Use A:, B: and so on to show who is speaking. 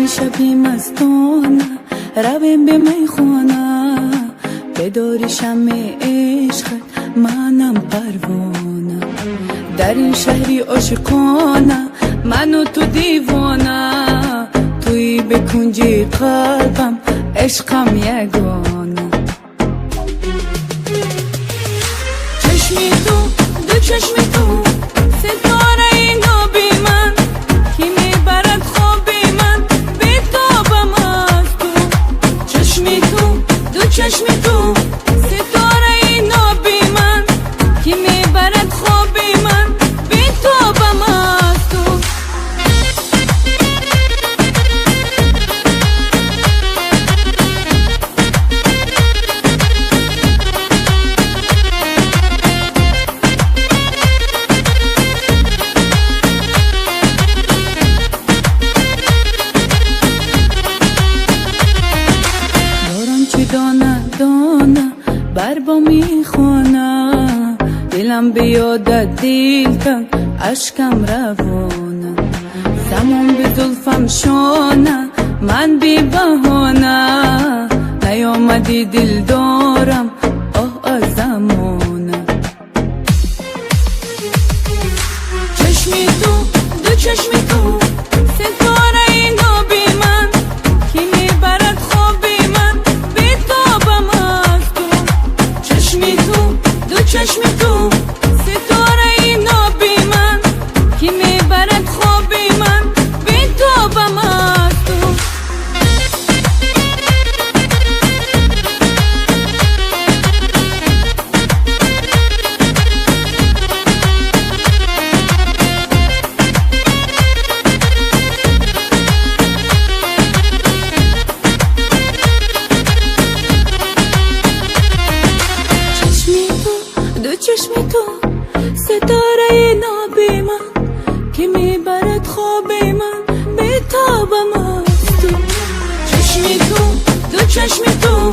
A: شبی مستانه رویم به میخانه، بداری شمع عشقت منم پروانه. در این شهری عاشقانه من و تو دیوانه، توی به کنجی قلبم عشقم یگانه. چشمی تو دو چشمی تو ستاره این آبی من، کی میبرد خوابی من بیتابم از تو. چشمی تو دو چشمی تو ستاره این آبی من، کی میبرد خوابی من بیتابم از تو. دانه دانه بر با میخوانه، دلم بیادت دل تن عشقم روانه. زمان به زلفم شانه من بی بهانه، نیامدی دل دارم آه از زمانه. چشمی تو دو چشمی تو ستاره این آبی من، کی میبرد خوابی من بیتابم از تو. چشمی تو دو چشمی تو ستاره این آبی من، کی میبرد خوابی من بیتابم از تو. چشمی تو ستاره نابی من، که میبرد خوابی من بیتابم از تو. چشمی تو دو چشمی تو